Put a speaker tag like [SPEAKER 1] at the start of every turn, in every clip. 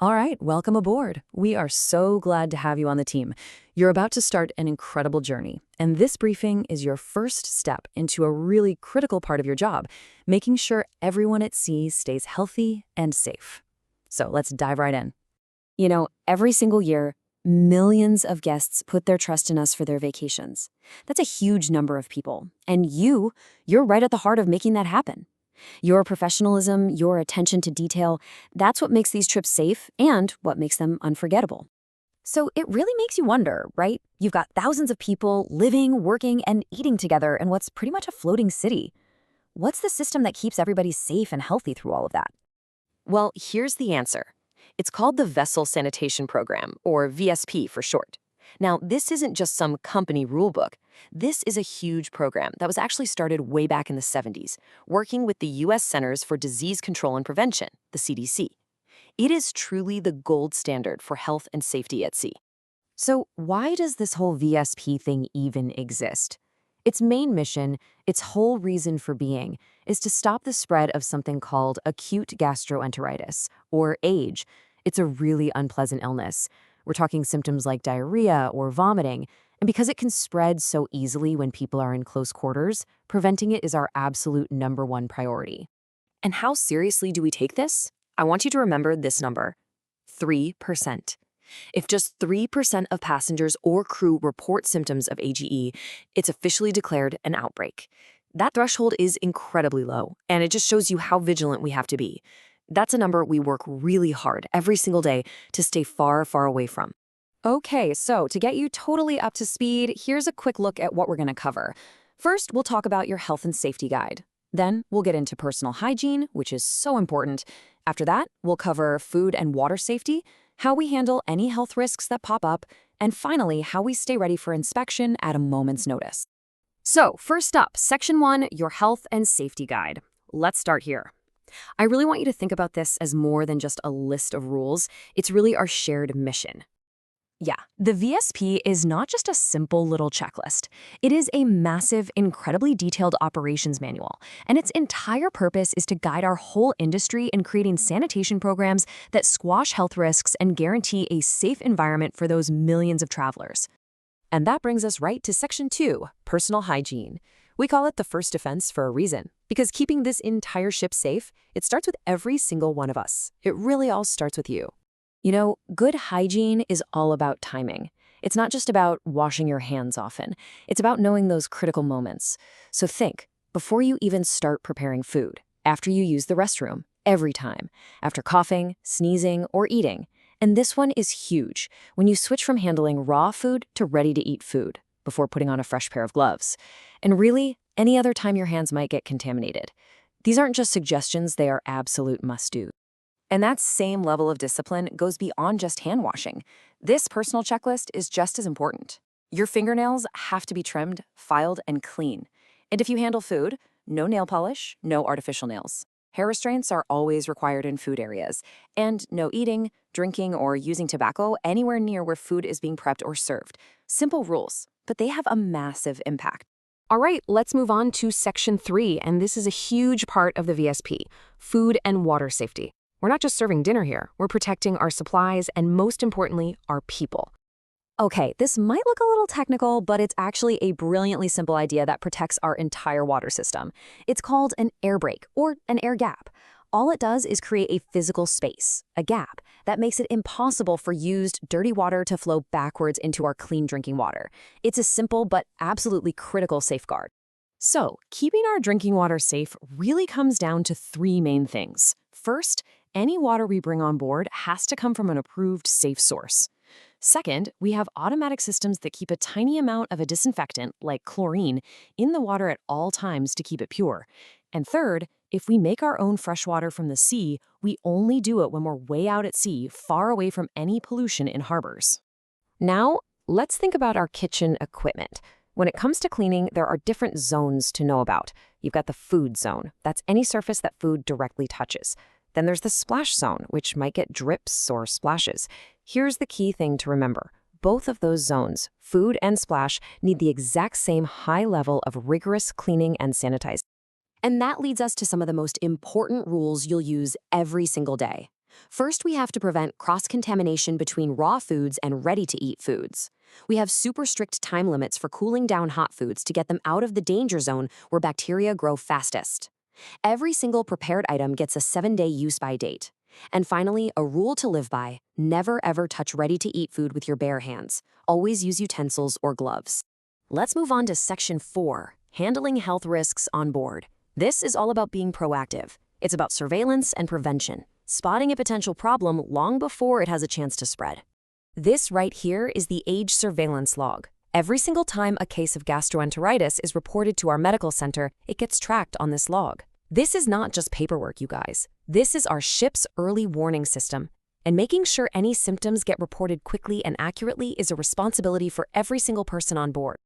[SPEAKER 1] All right, welcome aboard. We are so glad to have you on the team. You're about to start an incredible journey, and this briefing is your first step into a really critical part of your job, making sure everyone at sea stays healthy and safe. So let's dive right in. Every single year, millions of guests put their trust in us for their vacations. That's a huge number of people, and you're right at the heart of making that happen. Your professionalism, your attention to detail, that's what makes these trips safe and what makes them unforgettable. So it really makes you wonder, right? You've got thousands of people living, working, and eating together in what's pretty much a floating city. What's the system that keeps everybody safe and healthy through all of that?
[SPEAKER 2] Well, here's the answer. It's called the Vessel Sanitation Program, or VSP for short. Now, this isn't just some company rulebook. This is a huge program that was actually started way back in the 70s, working with the U.S. Centers for Disease Control and Prevention, the CDC. It is truly the gold standard for health and safety at sea.
[SPEAKER 3] So why does this whole VSP thing even exist? Its main mission, its whole reason for being, is to stop the spread of something called acute gastroenteritis, or AGE. It's a really unpleasant illness. We're talking symptoms like diarrhea or vomiting, and because it can spread so easily when people are in close quarters, preventing it is our absolute #1 priority.
[SPEAKER 2] And how seriously do we take this? I want you to remember this number: 3%. If just 3% of passengers or crew report symptoms of AGE, it's officially declared an outbreak. That threshold is incredibly low, and it just shows you how vigilant we have to be. That's a number we work really hard every single day to stay far, far away from.
[SPEAKER 1] Okay, so to get you totally up to speed, here's a quick look at what we're going to cover. First, we'll talk about your health and safety guide. Then, we'll get into personal hygiene, which is so important. After that, we'll cover food and water safety, how we handle any health risks that pop up, and finally, how we stay ready for inspection at a moment's notice. So, first up, Section 1, your health and safety guide. Let's start here. I really want you to think about this as more than just a list of rules. It's really our shared mission. Yeah, the VSP is not just a simple little checklist. It is a massive, incredibly detailed operations manual, and its entire purpose is to guide our whole industry in creating sanitation programs that squash health risks and guarantee a safe environment for those millions of travelers. And that brings us right to Section 2, personal hygiene. We call it the first defense for a reason, because keeping this entire ship safe, it starts with every single one of us. It really all starts with you. Good hygiene is all about timing. It's not just about washing your hands often. It's about knowing those critical moments. So think, before you even start preparing food, after you use the restroom, every time, after coughing, sneezing, or eating. And this one is huge, when you switch from handling raw food to ready-to-eat food, before putting on a fresh pair of gloves. And really, any other time your hands might get contaminated. These aren't just suggestions, they are absolute must-do. And that same level of discipline goes beyond just hand washing. This personal checklist is just as important. Your fingernails have to be trimmed, filed, and clean. And if you handle food, no nail polish, no artificial nails. Hair restraints are always required in food areas. And no eating, drinking, or using tobacco anywhere near where food is being prepped or served. Simple rules, but they have a massive impact. All right, let's move on to Section 3, and this is a huge part of the VSP, food and water safety. We're not just serving dinner here, we're protecting our supplies and, most importantly, our people. Okay, this might look a little technical, but it's actually a brilliantly simple idea that protects our entire water system. It's called an air break, or an air gap. All it does is create a physical space, a gap, that makes it impossible for used, dirty water to flow backwards into our clean drinking water. It's a simple but absolutely critical safeguard. So, keeping our drinking water safe really comes down to 3 main things. First, any water we bring on board has to come from an approved, safe source. Second, we have automatic systems that keep a tiny amount of a disinfectant, like chlorine, in the water at all times to keep it pure. And third, if we make our own fresh water from the sea, we only do it when we're way out at sea, far away from any pollution in harbors. Now, let's think about our kitchen equipment. When it comes to cleaning, there are different zones to know about. You've got the food zone. That's any surface that food directly touches. Then there's the splash zone, which might get drips or splashes. Here's the key thing to remember. Both of those zones, food and splash, need the exact same high level of rigorous cleaning and sanitizing. And that leads us to some of the most important rules you'll use every single day.
[SPEAKER 3] First, we have to prevent cross-contamination between raw foods and ready-to-eat foods. We have super strict time limits for cooling down hot foods to get them out of the danger zone where bacteria grow fastest. Every single prepared item gets a 7-day use-by date. And finally, a rule to live by: never ever touch ready-to-eat food with your bare hands. Always use utensils or gloves. Let's move on to Section 4, handling health risks on board. This is all about being proactive. It's about surveillance and prevention, spotting a potential problem long before it has a chance to spread. This right here is the age surveillance log. Every single time a case of gastroenteritis is reported to our medical center, it gets tracked on this log. This is not just paperwork, you guys. This is our ship's early warning system. And making sure any symptoms get reported quickly and accurately is a responsibility for every single person on board.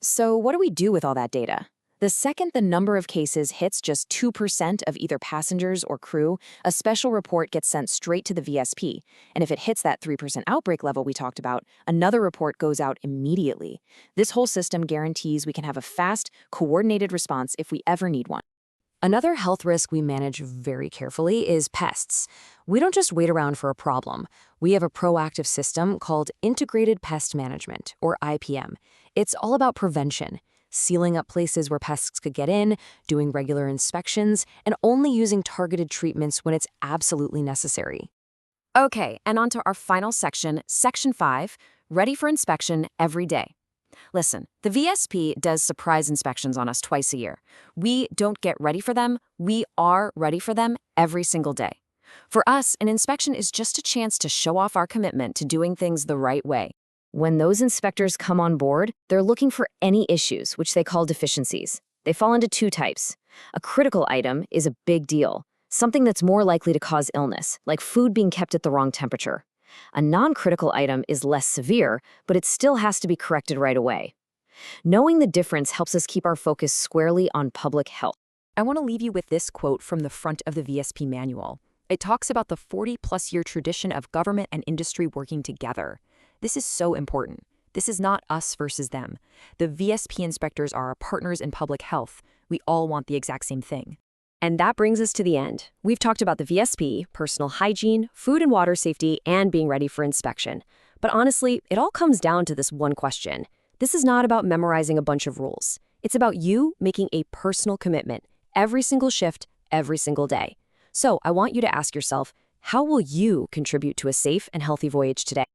[SPEAKER 3] So what do we do with all that data? The second the number of cases hits just 2% of either passengers or crew, a special report gets sent straight to the VSP. And if it hits that 3% outbreak level we talked about, another report goes out immediately. This whole system guarantees we can have a fast, coordinated response if we ever need one. Another health risk we manage very carefully is pests. We don't just wait around for a problem. We have a proactive system called Integrated Pest Management, or IPM. It's all about prevention, sealing up places where pests could get in, doing regular inspections, and only using targeted treatments when it's absolutely necessary. Okay, and on to our final section, Section 5, ready for inspection every day. Listen, the VSP does surprise inspections on us twice a year. We don't get ready for them, we are ready for them every single day. For us, an inspection is just a chance to show off our commitment to doing things the right way. When those inspectors come on board, they're looking for any issues, which they call deficiencies. They fall into two types. A critical item is a big deal, something that's more likely to cause illness, like food being kept at the wrong temperature. A non-critical item is less severe, but it still has to be corrected right away. Knowing the difference helps us keep our focus squarely on public health.
[SPEAKER 2] I want to leave you with this quote from the front of the VSP manual. It talks about the 40-plus-year tradition of government and industry working together. This is so important. This is not us versus them. The VSP inspectors are our partners in public health. We all want the exact same thing.
[SPEAKER 3] And that brings us to the end. We've talked about the VSP, personal hygiene, food and water safety, and being ready for inspection. But honestly, it all comes down to this one question. This is not about memorizing a bunch of rules. It's about you making a personal commitment every single shift, every single day. So I want you to ask yourself, how will you contribute to a safe and healthy voyage today?